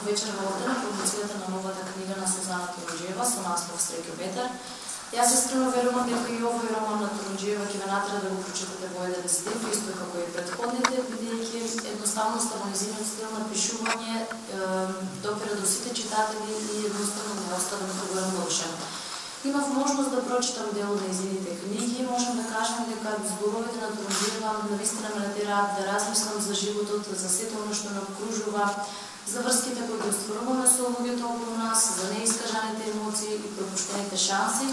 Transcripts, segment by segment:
вечер во Ордена, публицирате на новата книга на Сузана Турунџиева со наслов Среќоветар. Јас искрено верувам дека и овој роман на Турунџиева ќе ве натера да го прочитате во еден стил, исто како и претходните, бидејќи едноставноста во нејзиниот стил на пишување допира до сите читатели и едноставно не остава никого равнодушен. Имав можност да прочитам дел од нејзините книги и можам да кажам дека зборовите на Турунџиева навистина ме натираат да размислам за животот, за сето оно што ме окружува, за врските кои ги остваруваме со луѓето околу нас, за неискажаните емоции и пропуштените шанси.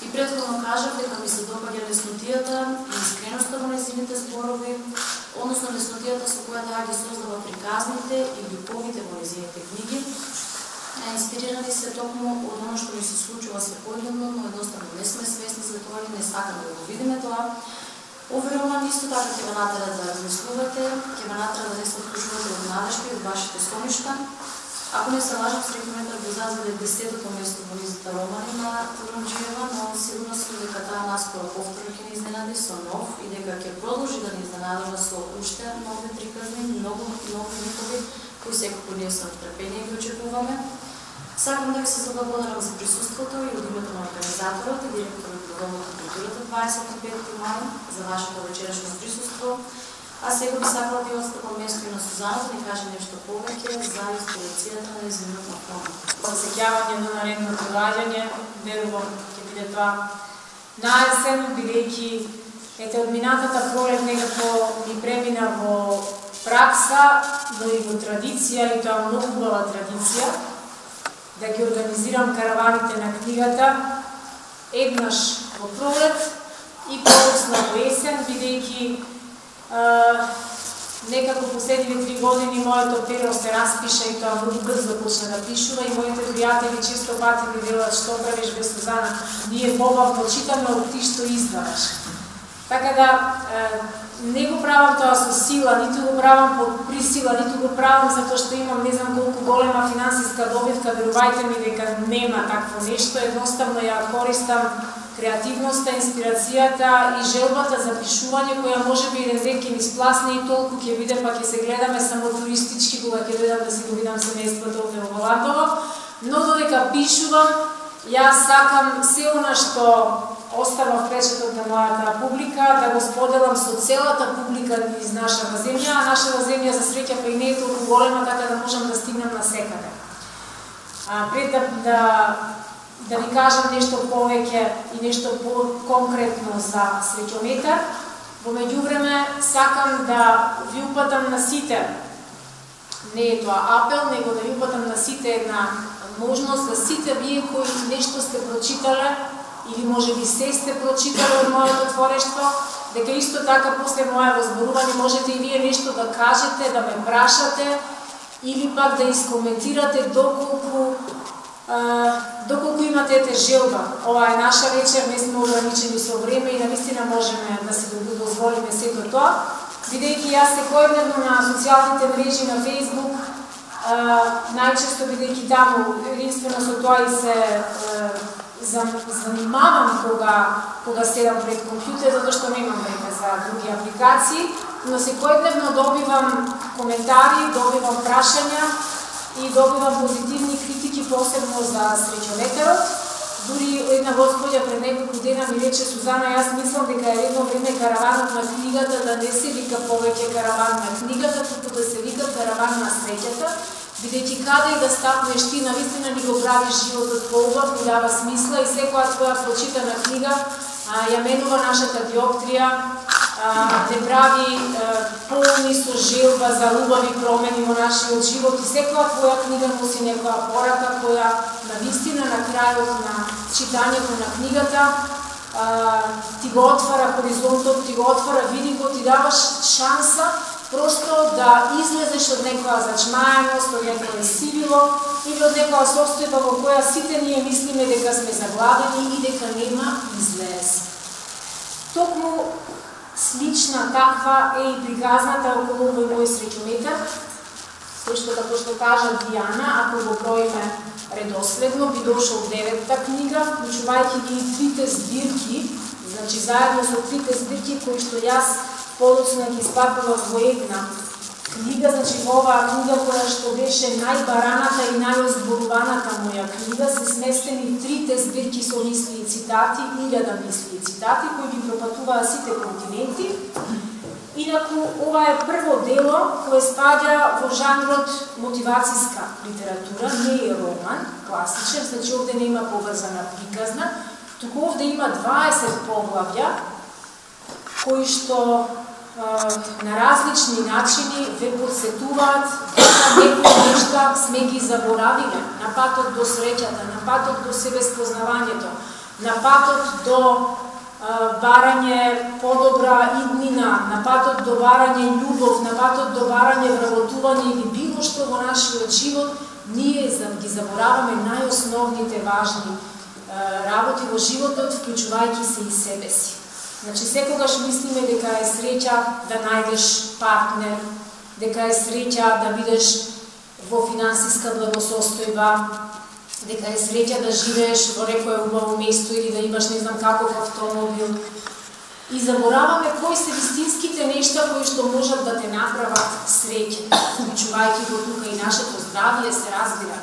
И претходно кажав дека ми се допаѓа леснотијата и искреноста во нејзините зборови, односно леснотијата со која таа ги создава приказните и љубовите во нејзините книги. Инспирирани се токму од оно што ми се случува секојдневно, но едноставно не сме свесни за тоа и не сакаме да го видиме тоа. Овој роман исто така ќе ве натера да размислувате, ќе ве натера да не се откажувате од надежби, од вашите соништа. Ако не се лажам, Среќоветар го зазеде 10-тото место во листата романи на Турунџиева, но сигурно сум дека таа наскоро повторно ќе ни изненади со нов и дека ќе продолжи да ни изненадува со уште нови приказни, многу нови ликови, кои секако ние со трпение ги очекуваме. Сакам да ви се заблагодарам за присуството и од името на организаторот и директорот на Домот на културата 25 мај за вашето вечерашно присуство. А сега би сакала да отстапам место и на Сузана да ни каже нешто повеќе за инспирацијата на нејзиниот роман. Посеќавање на наредно догаѓање, верувам ќе биде тоа на есен, бидејќи ете од минатата пролет некако ми премина во пракса, но и во традиција, и тоа многу убава традиција, да ги организирам караваните на книгата еднаш во пролет и подоцна во есен, бидејќи некако последниве 3 години моето перо се распиша и тоа многу брзо почна да пишува и моите пријатели често пати ми велат што правиш бе Сузана, ние побавно читаме од ти што издаваш. Така да не го правам тоа со сила, ниту го правам под присила, ниту го правам затоа што имам не знам колку голема финансиска добивка, верувајте ми дека нема такво нешто, едноставно ја користам креативноста, инспирацијата и желбата за пишување, која може би еден ден ќе ми спласне и толку ќе биде, па ќе се гледаме само туристички, кога ќе дојдам да си го видам семејството овде во Ландово, но додека пишувам, јас сакам се она што остава впечаток на мојата публика, да го споделам со целата публика из нашата земја, а нашата земја за среќа па и не е толку голема, така да можам да стигнам на секаде. Пред да ви кажам нешто повеќе и нешто по-конкретно за Среќоветар, во меѓувреме сакам да ви упатам на сите, не е тоа апел, него да ви упатам на сите една можност за сите вие кои нешто сте прочитале или може би се сте прочитале од моето творештво, дека исто така после моја возборување можете и вие нешто да кажете, да ме прашате или пак да искоментирате доколку имате ете желба. Ова е наша вечер, не сме ограничени со време и навистина можеме да си го дозволиме сето тоа, бидејќи јас секојдневно на социјалните мрежи на Facebook, најчесто бидејќи таму единствено со тоа и се занимавам кога седам пред компјутер, затоа што немам време за други апликации, но секојдневно добивам коментари, добивам прашања и добивам позитивни критики, посебно за Среќоветарот. Дури една господја пред неколку дена ми рече: Сузана, јас мислам дека е редно време караванот на книгата да не се вика повеќе караван на книгата, туку да се вика караван на среќата, бидејќи каде и да стапнеш ти, навистина ни го правиш животот поубав, ни дава смисла и секоја твоја прочитана книга ја менува нашата диоптрија, не прави полни со желба за убави промени во нашиот живот и секоја твоја книга носи некоја порака која навистина на крајот на читањето на книгата ти го отвара хоризонтот, ти го отвара видикот, ти даваш шанса просто да излезеш од некоја зачмаеност, од некоја сивило или од некоја состојба во која сите ние мислиме дека сме заглавени и дека нема излез. Токму слична таква е и приказната околу овој мој Среќоветар, кој што, како што кажа Дијана, ако го броиме редоследно, би дошол 9-та книга, вклучувајќи ги и 3 збирки, значи заедно со 3 збирки кои што јас подоцна ги испакував во една книга, значи во оваа книга која што беше најбараната и најозборуваната моја книга, се сместени трите збирки со мисли и цитати, 1000 мисли и цитати, кои ги пропатуваа сите континенти. Инаку, ова е прво дело кое спаѓа во жанрот мотивацијска литература, не е роман, класичен, значи овде нема поврзана приказна, туку овде има 20 поглавја, кои што на различни начини ве подсетуваат дека некои нешта сме ги заборавиле на патот до среќата, на патот до себеспознавањето, на патот до барање подобра иднина, на патот до барање љубов, на патот до барање вработување или било што во нашиот живот, ние ги забораваме најосновните важни работи во животот, вклучувајќи се и себе си. Значи, секогаш мислиме дека е среќа да најдеш партнер, дека е среќа да бидеш во финансиска благосостојба, дека е среќа да живееш во некое убаво место или да имаш не знам каков автомобил. И забораваме кои се вистинските нешта кои што можат да те направат среќен, вклучувајќи го тука и нашето здравје, се разбира.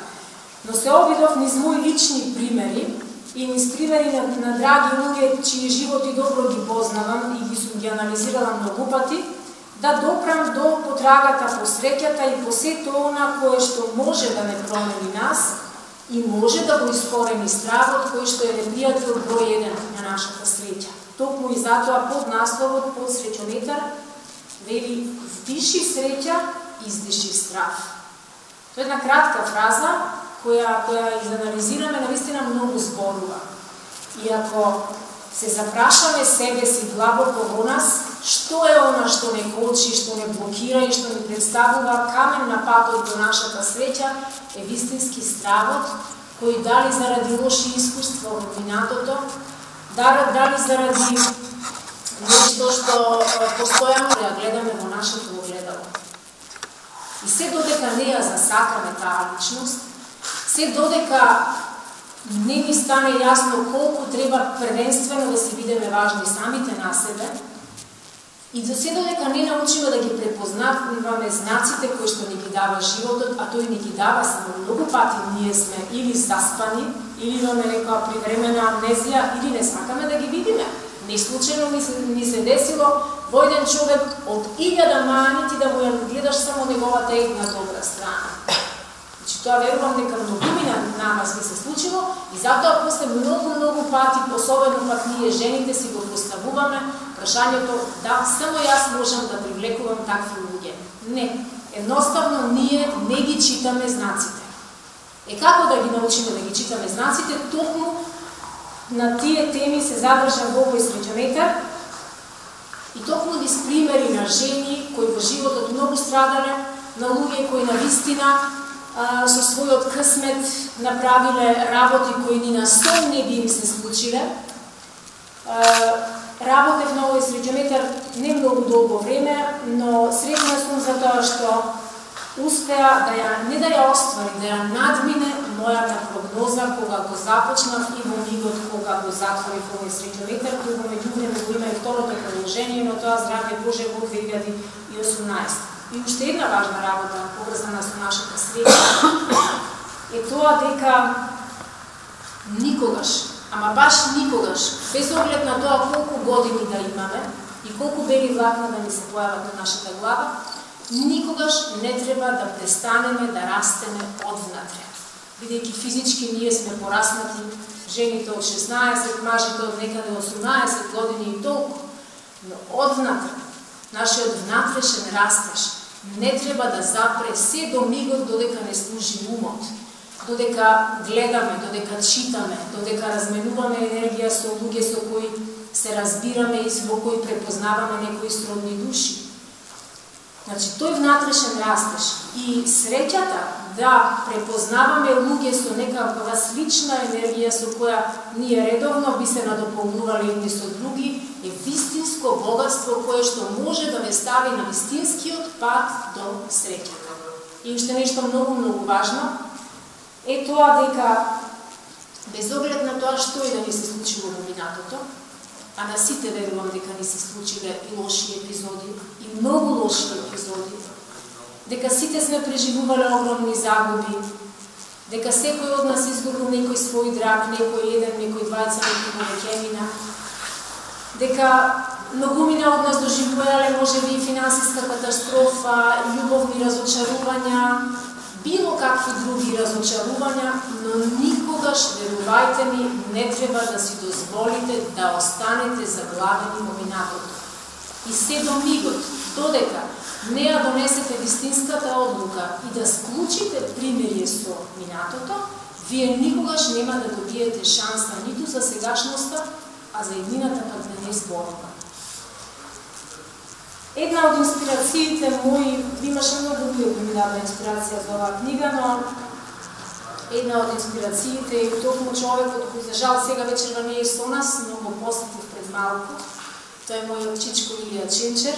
Но се обидов низ мои лични примери и низ примери на драги луѓе чии животи добро ги познавам и ги анализирала многу пати, да допрам до потрагата по среќата и по сето она кое што може да не промени нас и може да го искорени стравот кој што е непријател број 1 на нашата среќа. Токму и затоа под насловот под среќометар вели: вдиши среќа, издиши страв. Тоа е една кратка фраза која изанализираме, навистина многу зборува. И ако се запрашаме себе си длабоко во нас, што е она што не кочи, што не блокира и што ни представува камен на патот до нашата среќа, е вистински стравот, кој дали заради лоши искуства во минатото, дали заради нешто што постојано да ја гледаме во нашето огледало. И се додека не ја засакаме таа личност, се додека не ни стане јасно колку треба првенствено да се бидеме важни самите на себе, и за се додека не научиме да ги препознаваме знаците кои што ни ги дава животот, а тој ни ги дава само многу пати ние сме или заспани, или имаме некоја привремена амнезија, или не сакаме да ги видиме. Не случајно ни се десило во еден човек од 1000 мани ти да му ја гледаш само неговата една добра страна. Значи, тоа верувам дека многумина на нас би се случило и затоа после многу пати, особено пак ние жените, си го поставуваме прашањето: да, само јас можам да привлекувам такви луѓе. Не, едноставно ние не ги читаме знаците. Како да ги научиме да ги читаме знаците? Токму на тие теми се задржа во овој среќометар и токму низ примери на жени кои во животот многу страдале, на луѓе кои навистина со својот късмет направиле работи кои ни на сон не би им се случиле. Работев на овој среќометар не многу долго време, но среќна сум за тоа што успеа не да ја оствари, да ја надмине мојата прогноза кога го започнав и во мигот кога го затворив овој среќометар, кој во меѓувреме го има и второто продолжение, но тоа здравје Боже во 2018. И уште една важна работа поврзана со нашата среќа е тоа дека никогаш, ама баш никогаш, без оглед на тоа колку години да имаме и колку бели влакна да ни се појават на нашата глава, никогаш не треба да престанеме да растеме одвнатре. Бидејќи физички ние сме пораснати, жените од 16, мажите од некаде 18 години и толку, но одвнатре, нашиот внатрешен растеж не треба да запре се до мигот додека не служи умот, додека гледаме, додека читаме, додека разменуваме енергија со луѓе со кои се разбираме и во кои препознаваме некои сродни души. Значи, тој внатрешен растеж и среќата да препознаваме луѓе со некаква слична енергија со која ние редовно би се надополнували едни со други, е вистинско богатство кое што може да ме стави на вистинскиот пат до среќата. И уште нешто многу важно е тоа дека без оглед на тоа што и да ни се случило во минатото, а на сите верувам дека ни се случиле и лоши епизоди, и многу лоши епизоди, дека сите сме преживувале огромни загуби, дека секој од нас изгубил некој свој драг, некој еден, некој двајца, некој повеќе мина, дека многумина од нас доживувале можеби и финансиска катастрофа, љубовни разочарувања, било какви други разочарувања, но никогаш, верувајте ми, не треба да си дозволите да останете заглавени во минатото. И се до мигот, додека не ја донесете вистинската одлука и да склучите примирие со минатото, вие никогаш нема да добиете шанса ниту за сегашноста, а за иднината пак да не зборува. Една од инспирациите мои, имаше многу било ми даде инспирација за оваа книга, но една од инспирациите е токму човекот кој за жал сега вечерва не е со нас, но го посетив пред малку. Тој е мојот чичко Илија Ченчер,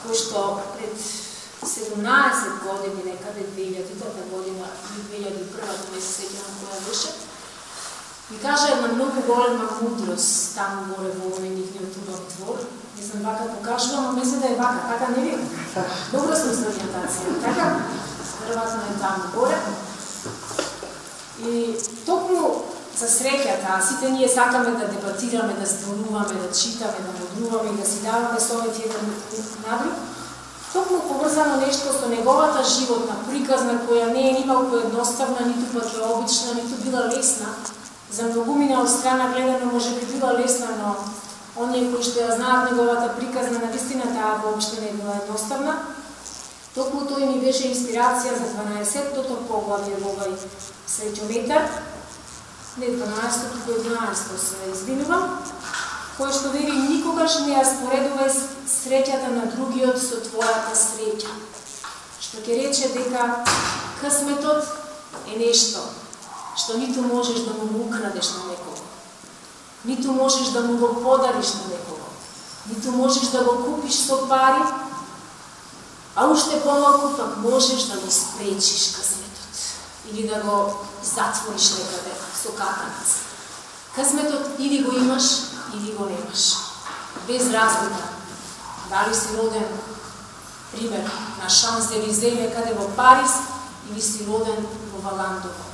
кој што пред 17 години, некаде 2000-та година или 2001-та, не се сеќавам која беше, ми кажа една многу голема мудрост таму горе во овој нивниот убав двор. Не знам вака покажувам, но мисле да е вака, така не ви? Добро сум с ориентација, така? Веројатно е таму горе. И токму за среќата, сите ние сакаме да дебатираме, да зборуваме, да читаме, да мудруваме и да си даваме совети еден на друг. Токму поврзано нешто со неговата животна приказна, која не е нималку едноставна, ниту пак е обична, ниту била лесна. За многумина од страна гледано може би била лесна, но оние кои што ја знаат неговата приказна, навистина таа воопште не била едноставна. Токму тој ми беше инспирација за 12-тото поглавје во овај среќометар, не 12-то, туку 11-то се извинувам, кој што вели никогаш не ја споредувај среќата на другиот со твојата среќа. Што ќе рече дека късметот е нешто што ниту можеш да му украдеш на некого, ниту можеш да му го подариш на некого, ниту можеш да го купиш со пари, а уште помалку пак можеш да го спречиш късметот или да го затвориш некаде со катанац. Късметот или го имаш, или го немаш. Без разлика. Дали си роден, пример, на Шанс-Елизе некаде во Париз, или си роден во Валандово.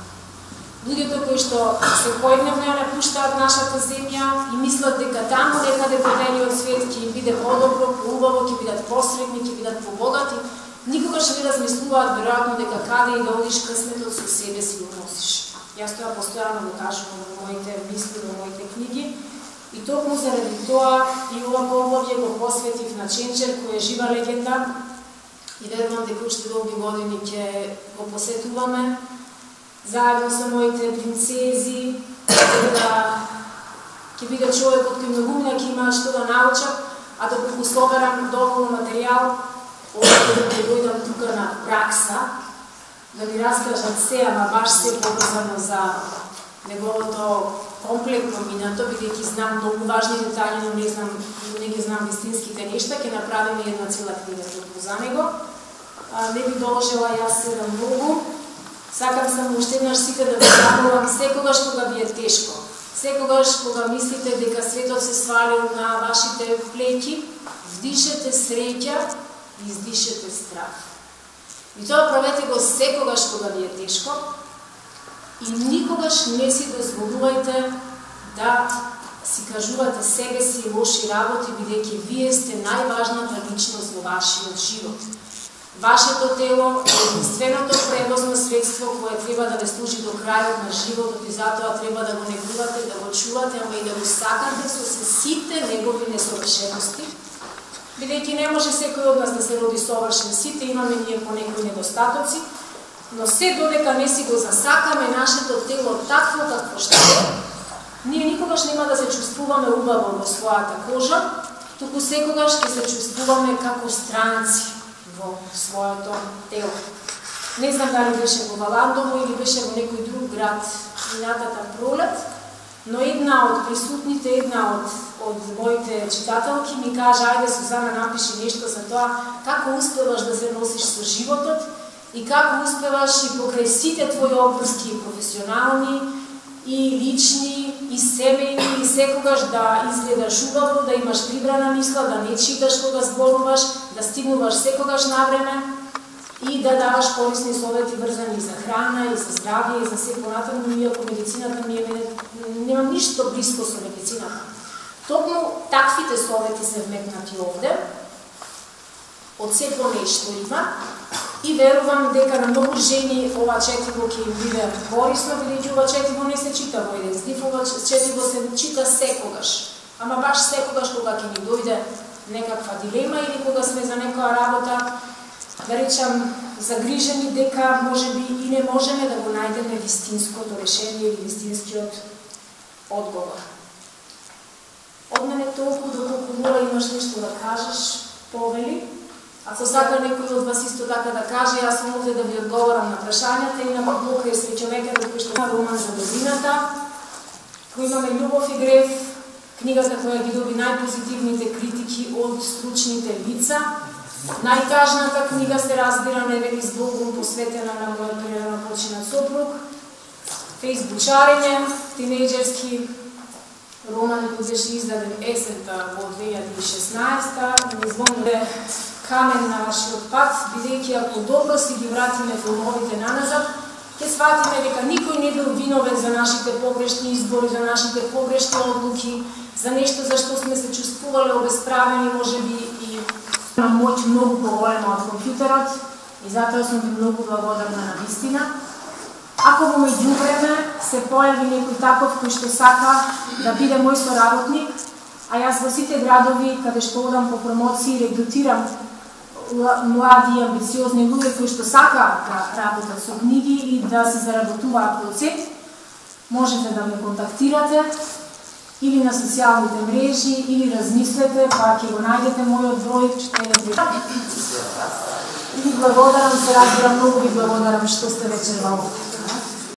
Луѓето кои што секојдневно ја напуштаат нашата земја и мислат дека таму некаде во нелиот свет ќе им биде подобро, поубаво, ќе бидат посредни, ќе бидат побогати, никогаш не размислуваат веројатно дека каде и да одиш късметот со себе си го носиш. Јас тоа постојано го кажувам во моите мисли, во моите книги и токму заради тоа и ова поглавје го посветив на Ченчер, кој е жива легенда и верувам дека уште долги години ќе го посетуваме заедно со моите принцези, дека ќе биде човекот кој многумина ќе има што да научат, а да го соберам доволно материјал, да дојдам тука на пракса, да ви раскажат се, ама баш се поврзано за неговото комплетно минато, бидејќи знам многу важни детали, но не ги знам вистинските нешта, ќе направиме една цела книга толку за него. Не би должела јас се да многу. Сакам само уште еднаш сите да ви замолам, секогаш кога ви е тешко, секогаш кога мислите дека светот се свалил на вашите плеќи, вдишете среќа и издишете страх. И тоа правете го секогаш кога ви е тешко и никогаш не си дозволувајте да си кажувате себе си лоши работи, бидејќи вие сте најважната личност во вашиот живот. Вашето тело е единственото превозно средство кое треба да ве служи до крајот на животот и затоа треба да го негувате, да го чувате, ама и да го сакате со сите негови несовршености. Бидејќи не може секој од нас да се роди совршен, сите имаме ние по некои недостатоци, но се додека не си го засакаме нашето тело такво какво што е, ние никогаш нема да се чувствуваме убаво во својата кожа, туку секогаш ќе се чувствуваме како странци во своето тело. Не знам дали беше во Валандово или беше во некој друг град минатата пролет, но една од присутните, една од моите читателки ми кажа: ајде Сузана, напиши нешто за тоа како успеваш да се носиш со животот и како успеваш и покрај сите твои обврски професионални и лични и семејни и секогаш да изгледаш убаво, да имаш прибрана мисла, да не читаш кога зборуваш, да стигнуваш секогаш на време. и да даваш корисни совети врзани за храна и за здравје и за се понатаму, иако медицината ми немам ништо близко со медицината. Токму таквите совети се вметнати овде, од се по нешто има, и верувам дека на многу жени ова четиво ќе им биде корисно, бидејќи ова четиво не се чита во еден здив, ова четиво се чита секогаш. Ама баш секогаш кога ќе ни дојде некаква дилема или кога сме за некоја работа, да речам, загрижени дека можеби и не можеме да го најдеме вистинското решение или вистинскиот одговор. Од мене толку, доколку мора имаш нешто да кажеш, повели. Ако сака некој од вас исто така да каже, јас сум овде да ви одговорам на прашањата и на Бока и сред човекот кој што има роман за годината, кој имаме Љубов и грев, книгата која ги доби најпозитивните критики од стручните лица. Најтажната книга се разбира Невели Збогум, посветена на мојот природно починат сопруг. Фејсбучарење, тинејџерски роман кој беше издаден есента во 2016, незвониле камен на вашиот пат, бидејќи ако добро си ги вратиме филмовите наназад, ќе сватиме дека никој не бил виновен за нашите погрешни избори, за нашите погрешни одлуки, за нешто за што сме се чувствувале обесправени, можеби и на моќ многу поголема од компјутерот, и затоа сум ви многу благодарна на вистина. Ако во меѓувреме се појави некој таков кој што сака да биде мој соработник, а јас во сите градови каде што одам по промоции регрутирам млади и амбициозни луѓе кои што сакаат да работат со книги и да се заработуваат процент, можете да ме контактирате или на социјалните мрежи, или размислете, па ќе го најдете мојот број, и ви благодарам, се разбирам, многу ви благодарам што сте вечер во овде.